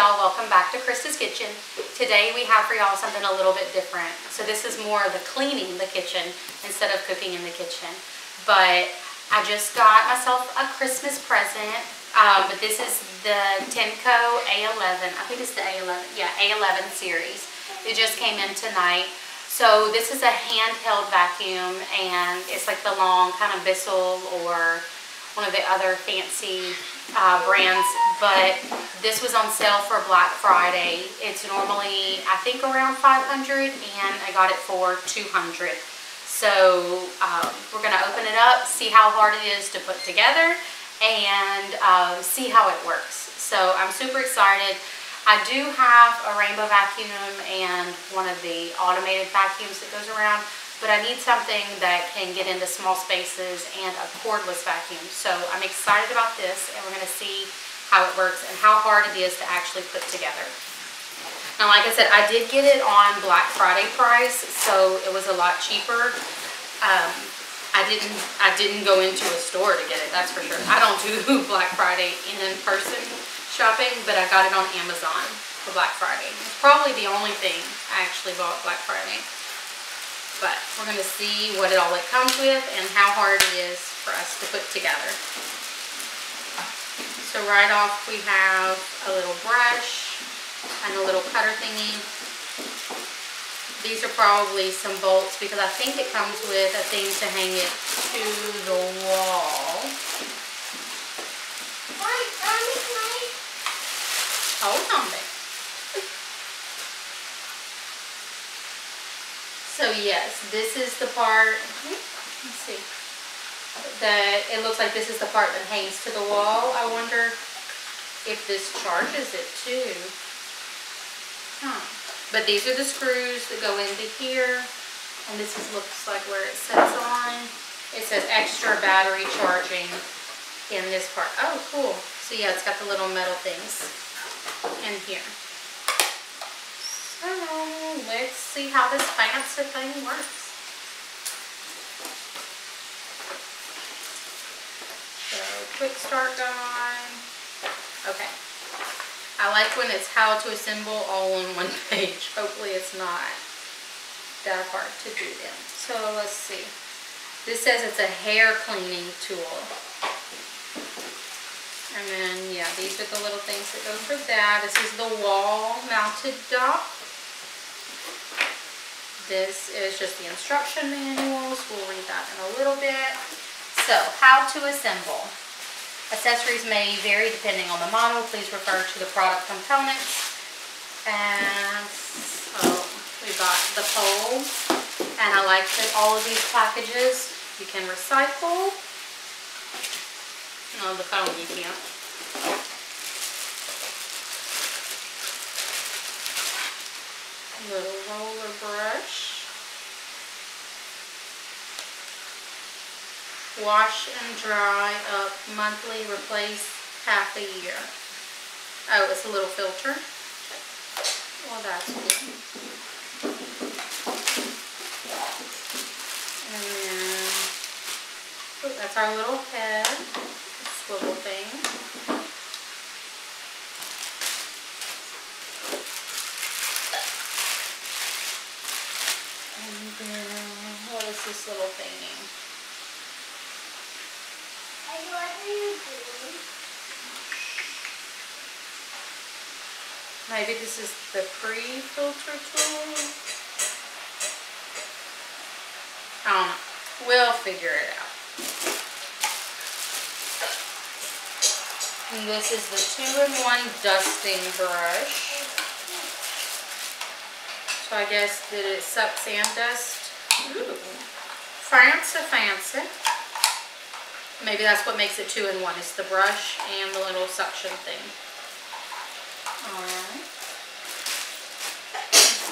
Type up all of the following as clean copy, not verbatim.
y'all, welcome back to Krista's Kitchen. Today we have for y'all something a little bit different. So this is more of the cleaning the kitchen instead of cooking in the kitchen. But I just got myself a Christmas present, but this is the TINECO A11. I think it's the A11, yeah, A11 series. It just came in tonight. So this is a handheld vacuum, and it's like the long kind of Bissell or one of the other fancy brands, but this was on sale for Black Friday. It's normally, I think, around $500, and I got it for $200. So we're gonna open it up, see how hard it is to put together, and see how it works. So I'm super excited. I do have a rainbow vacuum and one of the automated vacuums that goes around, but I need something that can get into small spaces and a cordless vacuum. So I'm excited about this, and we're going to see how it works and how hard it is to actually put together. Now, like I said, I did get it on Black Friday price, so it was a lot cheaper. I didn't go into a store to get it, that's for sure. I don't do Black Friday in person shopping, but I got it on Amazon for Black Friday. It's probably the only thing I actually bought Black Friday. But we're going to see what all it comes with and how hard it is for us to put together. So right off we have a little brush and a little cutter thingy. These are probably some bolts because I think it comes with a thing to hang it to the wall. Hold on there. So yes, this is the part, let's see, that it looks like this is the part that hangs to the wall. I wonder if this charges it too. But these are the screws that go into here, and this looks like where it sets on. It says extra battery charging in this part. Oh, cool. So yeah, it's got the little metal things in here. So let's see how this fancy thing works. So quick start going. Okay. I like when it's how to assemble all on one page. Hopefully it's not that hard to do then. So let's see. This says it's a hair cleaning tool. And then, yeah, these are the little things that go for that. This is the wall-mounted dock. This is just the instruction manuals. We'll read that in a little bit. So, how to assemble. Accessories may vary depending on the model. Please refer to the product components. And so, we got the pole. And I like that all of these packages you can recycle. No, the phone you can't. Little roller brush. Wash and dry up monthly, replace half a year. Oh, it's a little filter. Well, that's good. And then, oh, that's our little head. Swivel thing. And then, what is this little thingy? What are you doing? Maybe this is the pre-filter tool? I don't know. We'll figure it out. And this is the 2-in-1 dusting brush. So I guess that it sucks and dust. Ooh, fancy. Maybe that's what makes it 2-in-1. It's the brush and the little suction thing. Alright.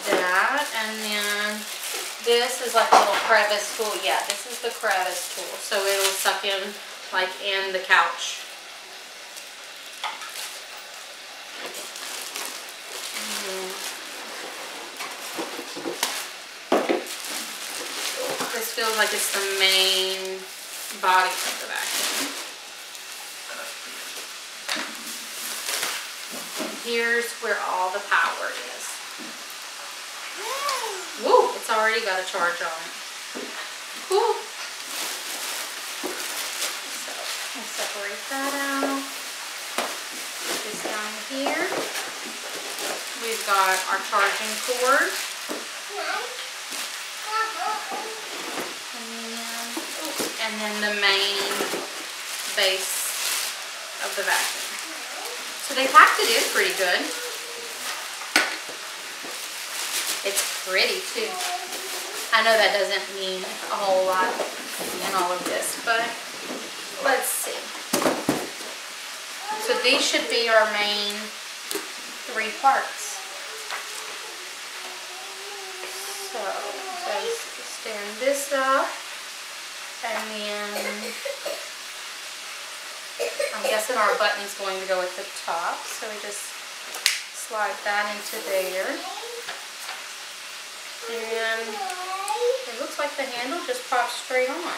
That, and then this is like a little crevice tool. Yeah, this is the crevice tool. So it'll suck in like in the couch. This feels like it's the main body of the vacuum. here's where all the power is. Woo, it's already got a charge on it. Cool. So, I'll separate that out. Put this down here. We've got our charging cord. And then the main base of the vacuum. So they packed it in pretty good. It's pretty too. I know that doesn't mean a whole lot in all of this, but let's see. So these should be our main 3 parts. So stand this up, and then I'm guessing our button's going to go at the top, so we just slide that into there. And it looks like the handle just pops straight on.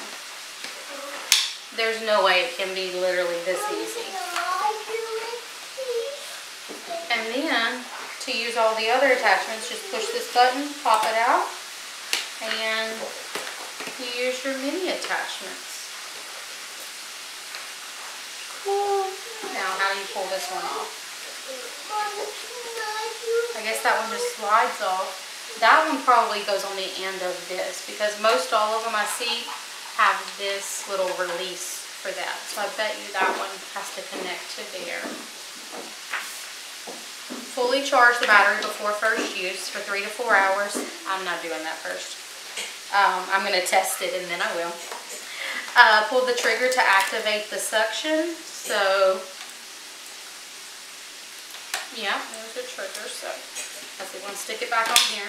There's no way it can be literally this easy. And then, to use all the other attachments, just push this button, pop it out, and you use your mini attachments. Cool. Now, how do you pull this one off? I guess that one just slides off. That one probably goes on the end of this, because most all of them I see have this little release for that. So I bet you that one has to connect to there. Fully charge the battery before first use for 3 to 4 hours. I'm not doing that first. I'm going to test it and then I will. Pull the trigger to activate the suction. So, yeah, there's the trigger. So, let's see, we'll stick it back on here.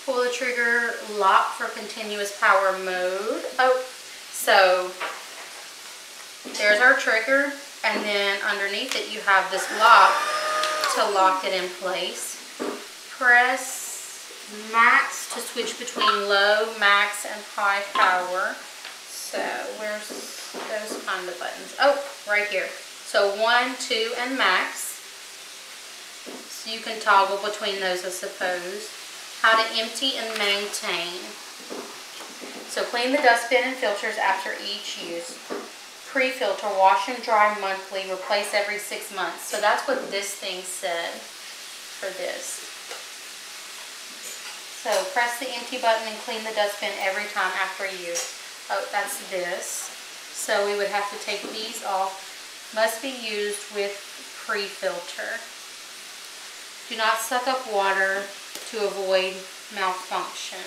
Pull the trigger, lock for continuous power mode. Oh, so there's our trigger, and then underneath it you have this lock to lock it in place. Press max to switch between low, max, and high power. So where's those kind of buttons? Oh, right here. So 1, 2, and max. So you can toggle between those, I suppose. How to empty and maintain. So clean the dustbin and filters after each use. Pre-filter, wash and dry monthly, replace every 6 months. So that's what this thing said for this. So press the empty button and clean the dustbin every time after use. Oh, that's this. So we would have to take these off. Must be used with pre-filter. Do not suck up water to avoid malfunction.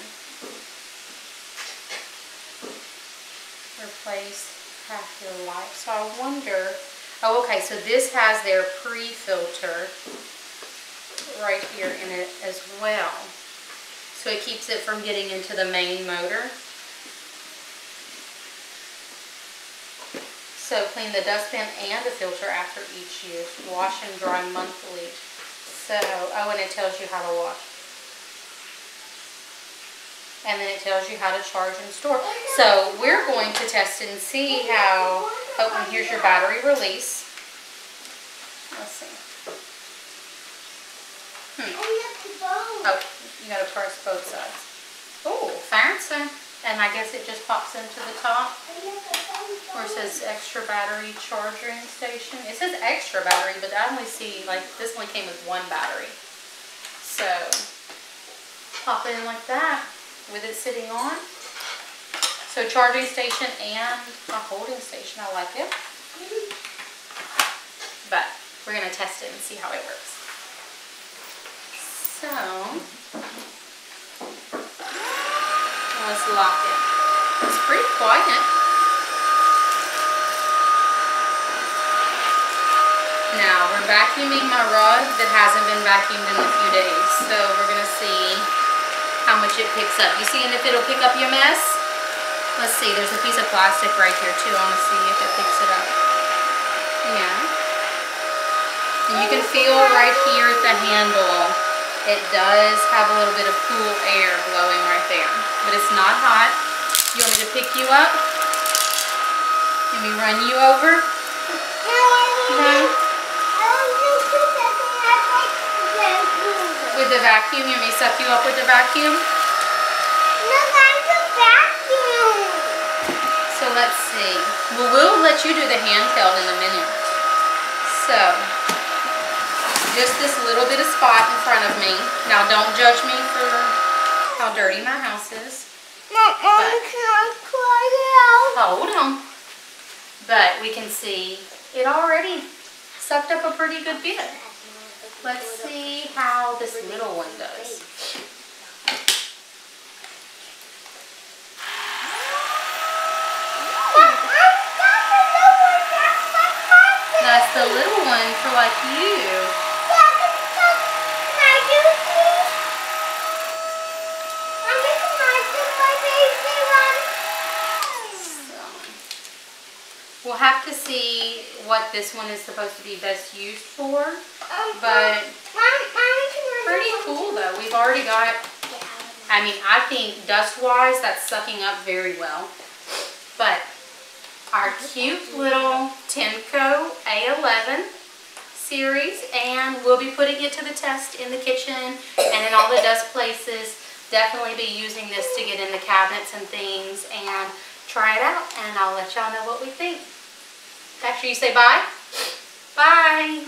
Replace half your life. So I wonder, oh okay, so this has their pre-filter right here in it as well. So it keeps it from getting into the main motor. So clean the dustbin and the filter after each use. Wash and dry monthly. So, oh, and it tells you how to wash. And then it tells you how to charge and store. So we're going to test it and see how, oh, and here's your battery release. Let's see. Oh, you gotta press both sides. Oh, fancy. And I guess it just pops into the top where it says extra battery charging station. It says extra battery, but I only see, like, this one came with 1 battery. So, pop it in like that with it sitting on. So, charging station and a holding station. I like it. But, we're going to test it and see how it works. So, let's lock it. It's pretty quiet. Now, we're vacuuming my rug that hasn't been vacuumed in a few days. So, we're going to see how much it picks up. You see if it'll pick up your mess? Let's see, there's a piece of plastic right here too. I want to see if it picks it up. Yeah. And you can feel right here at the handle, it does have a little bit of cool air blowing right there. But it's not hot. You want me to pick you up? Let me run you over? No? the vacuum? You want me to suck you up with the vacuum? No, that's a vacuum. So let's see. Well, we'll let you do the handheld in a minute. So, just this little bit of spot in front of me. Now, don't judge me for how dirty my house is. Mom, can I cry out? Hold on. But we can see it already sucked up a pretty good bit. Let's see how this little one does. That's the little one for like you. We'll have to see what this one is supposed to be best used for, but pretty cool though. We've already got, I mean, I think dust-wise that's sucking up very well, but our cute little TINECO A11 series, and we'll be putting it to the test in the kitchen and in all the dust places. Definitely be using this to get in the cabinets and things and try it out, and I'll let y'all know what we think. After you say bye. Bye.